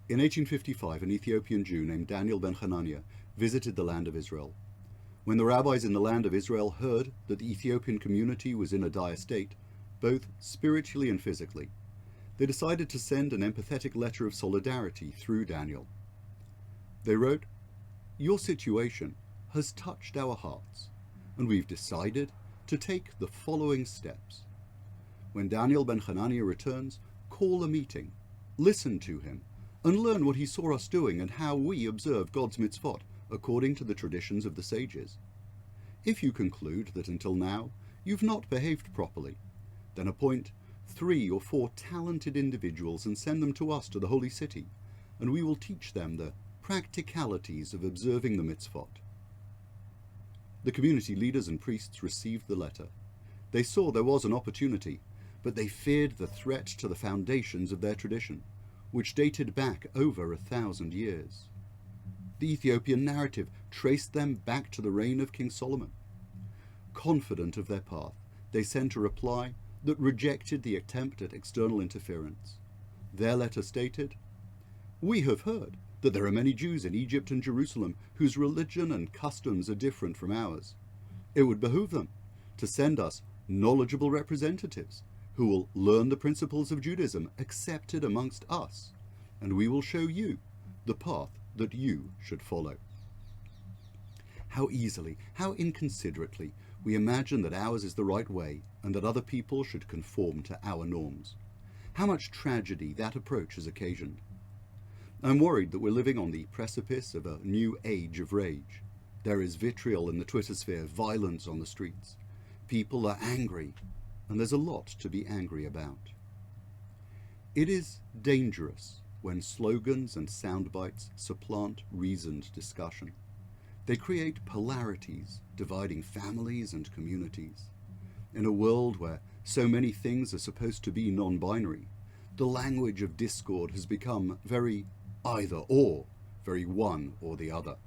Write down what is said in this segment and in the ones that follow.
In 1855, an Ethiopian Jew named Daniel ben Hananiah visited the land of Israel. When the rabbis in the land of Israel heard that the Ethiopian community was in a dire state, both spiritually and physically, they decided to send an empathetic letter of solidarity through Daniel. They wrote, "Your situation has touched our hearts, and we've decided to take the following steps. When Daniel ben Hananiah returns, call a meeting, listen to him, and learn what he saw us doing and how we observe God's mitzvot according to the traditions of the sages. If you conclude that until now you've not behaved properly, then appoint 3 or 4 talented individuals and send them to us to the holy city, and we will teach them the practicalities of observing the mitzvot." The community leaders and priests received the letter. They saw there was an opportunity, but they feared the threat to the foundations of their tradition, which dated back over 1,000 years. The Ethiopian narrative traced them back to the reign of King Solomon. Confident of their path, they sent a reply that rejected the attempt at external interference. Their letter stated, "We have heard that there are many Jews in Egypt and Jerusalem whose religion and customs are different from ours. It would behoove them to send us knowledgeable representatives who will learn the principles of Judaism accepted amongst us, and we will show you the path that you should follow." How easily, how inconsiderately we imagine that ours is the right way and that other people should conform to our norms. How much tragedy that approach has occasioned. I'm worried that we're living on the precipice of a new age of rage. There is vitriol in the Twitter sphere, violence on the streets. People are angry, and there's a lot to be angry about. It is dangerous when slogans and sound bites supplant reasoned discussion. They create polarities, dividing families and communities. In a world where so many things are supposed to be non-binary, the language of discord has become very either or, very one or the other.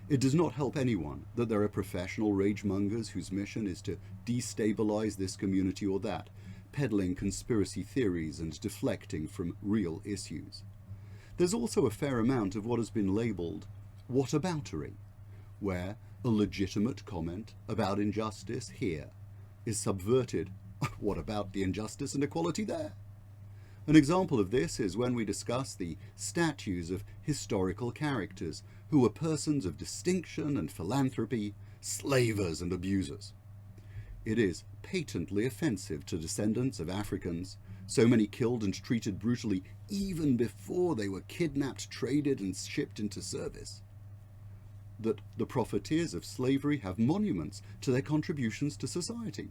It does not help anyone that there are professional rage-mongers whose mission is to destabilize this community or that, peddling conspiracy theories and deflecting from real issues. There's also a fair amount of what has been labelled whataboutery, where a legitimate comment about injustice here is subverted. What about the injustice and equality there? An example of this is when we discuss the statues of historical characters who were persons of distinction and philanthropy, slavers and abusers. It is patently offensive to descendants of Africans, so many killed and treated brutally even before they were kidnapped, traded and shipped into service, that the profiteers of slavery have monuments to their contributions to society.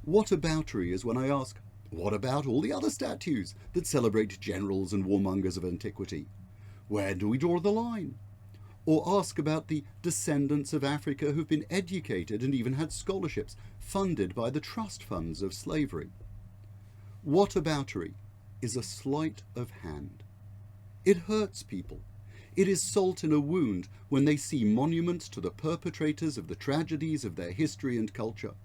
Whataboutery is when I ask, what about all the other statues that celebrate generals and warmongers of antiquity? Where do we draw the line? Or ask about the descendants of Africa who've been educated and even had scholarships funded by the trust funds of slavery. Whataboutery is a sleight of hand. It hurts people. It is salt in a wound when they see monuments to the perpetrators of the tragedies of their history and culture.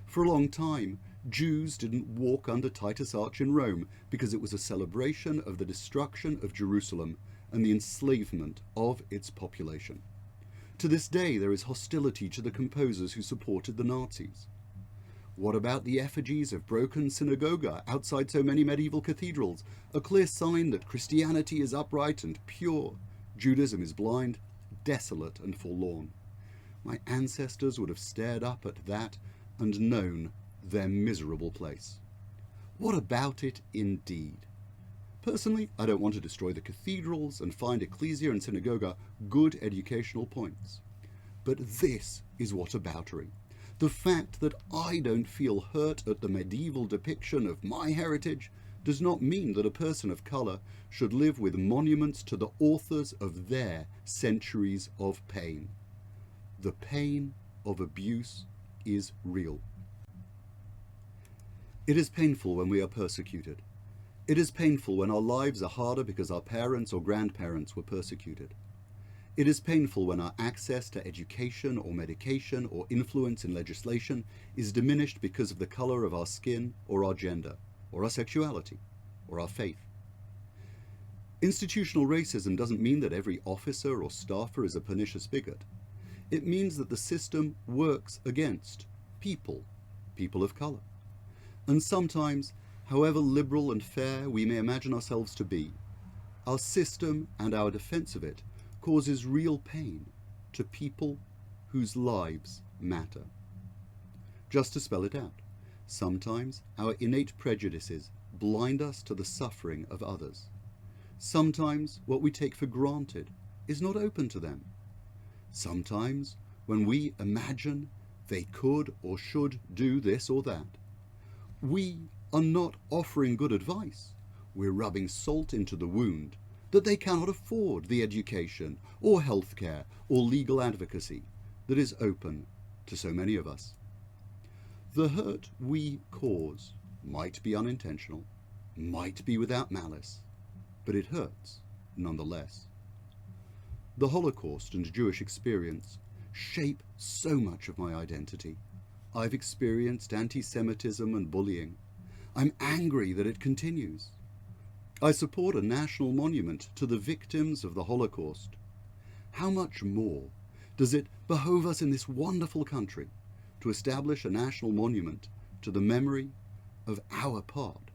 For a long time, Jews didn't walk under Titus Arch in Rome because it was a celebration of the destruction of Jerusalem and the enslavement of its population. To this day, there is hostility to the composers who supported the Nazis. What about the effigies of broken synagogues outside so many medieval cathedrals, a clear sign that Christianity is upright and pure, Judaism is blind, desolate and forlorn? My ancestors would have stared up at that and known their miserable place. What about it indeed? Personally, I don't want to destroy the cathedrals and find ecclesia and synagogue good educational points. But this is whataboutery. The fact that I don't feel hurt at the medieval depiction of my heritage does not mean that a person of colour should live with monuments to the authors of their centuries of pain. The pain of abuse is real. It is painful when we are persecuted. It is painful when our lives are harder because our parents or grandparents were persecuted. It is painful when our access to education or medication or influence in legislation is diminished because of the colour of our skin or our gender, or our sexuality, or our faith. Institutional racism doesn't mean that every officer or staffer is a pernicious bigot. It means that the system works against people of colour. And sometimes, however liberal and fair we may imagine ourselves to be, our system and our defence of it causes real pain to people whose lives matter. Just to spell it out, sometimes our innate prejudices blind us to the suffering of others. Sometimes what we take for granted is not open to them. Sometimes when we imagine they could or should do this or that, we are not offering good advice. We're rubbing salt into the wound that they cannot afford the education or healthcare or legal advocacy that is open to so many of us. The hurt we cause might be unintentional, might be without malice, but it hurts nonetheless. The Holocaust and Jewish experience shape so much of my identity. I've experienced anti-Semitism and bullying. I'm angry that it continues. I support a national monument to the victims of the Holocaust. How much more does it behove us in this wonderful country to establish a national monument to the memory of our part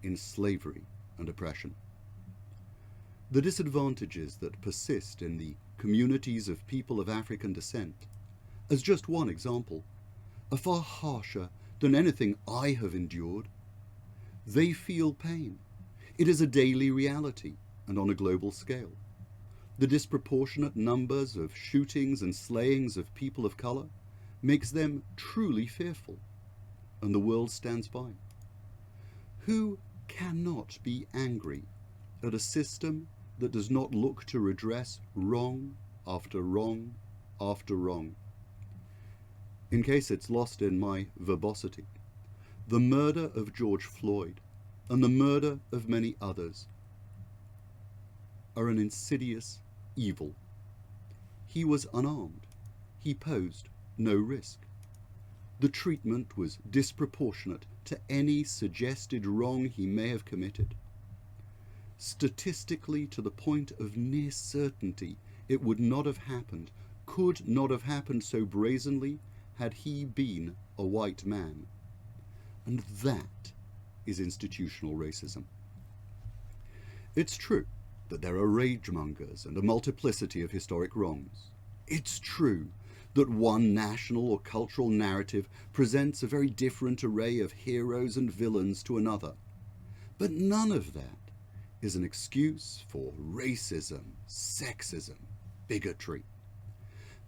in slavery and oppression? The disadvantages that persist in the communities of people of African descent, as just one example, are far harsher than anything I have endured. They feel pain. It is a daily reality and on a global scale. The disproportionate numbers of shootings and slayings of people of colour makes them truly fearful, and the world stands by. Who cannot be angry at a system that does not look to redress wrong after wrong after wrong? In case it's lost in my verbosity, the murder of George Floyd and the murder of many others are an insidious evil. He was unarmed. He posed no risk. The treatment was disproportionate to any suggested wrong he may have committed. Statistically, to the point of near certainty, it would not have happened, could not have happened so brazenly had he been a white man. And that is institutional racism. It's true that there are ragemongers and a multiplicity of historic wrongs. It's true that one national or cultural narrative presents a very different array of heroes and villains to another. But none of that is an excuse for racism, sexism, bigotry.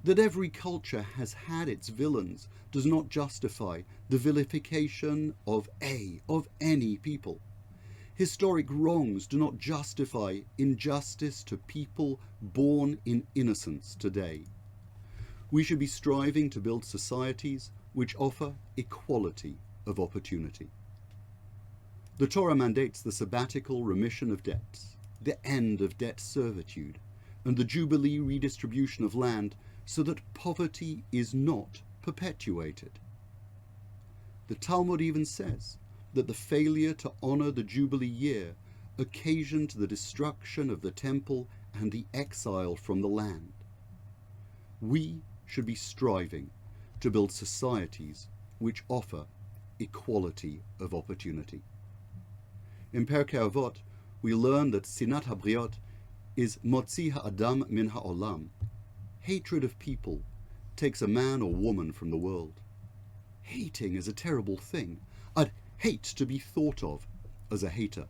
That every culture has had its villains does not justify the vilification of any people. Historic wrongs do not justify injustice to people born in innocence today. We should be striving to build societies which offer equality of opportunity. The Torah mandates the sabbatical remission of debts, the end of debt servitude, and the jubilee redistribution of land so that poverty is not perpetuated. The Talmud even says that the failure to honor the Jubilee year occasioned the destruction of the temple and the exile from the land. We should be striving to build societies which offer equality of opportunity. In Pirkei Avot, we learn that Sinat HaBriot is Motzi Ha'adam min ha'olam. Hatred of people takes a man or woman from the world. Hating is a terrible thing. I'd hate to be thought of as a hater.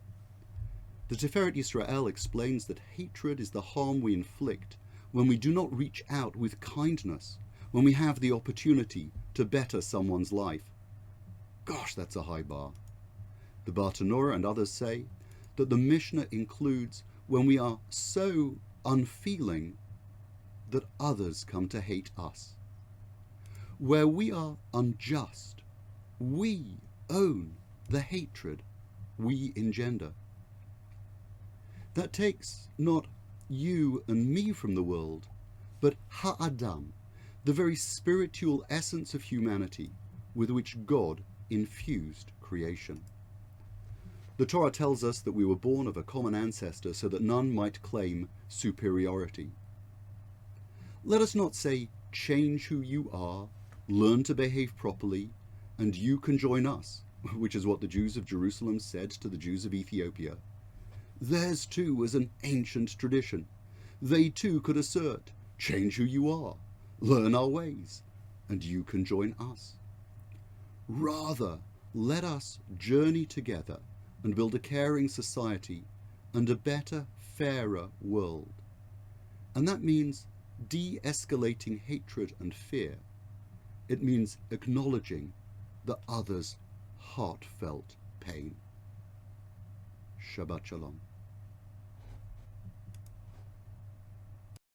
The Tiferet Yisrael explains that hatred is the harm we inflict when we do not reach out with kindness, when we have the opportunity to better someone's life. Gosh, that's a high bar. The Bartanura and others say that the Mishnah includes when we are so unfeeling that others come to hate us. Where we are unjust, we own the hatred we engender. That takes not you and me from the world, but Ha'adam, the very spiritual essence of humanity with which God infused creation. The Torah tells us that we were born of a common ancestor so that none might claim superiority. Let us not say, change who you are, learn to behave properly, and you can join us, which is what the Jews of Jerusalem said to the Jews of Ethiopia. Theirs too was an ancient tradition. They too could assert, change who you are, learn our ways, and you can join us. Rather, let us journey together and build a caring society and a better, fairer world. And that means de-escalating hatred and fear. It means acknowledging the other's heartfelt pain. Shabbat Shalom.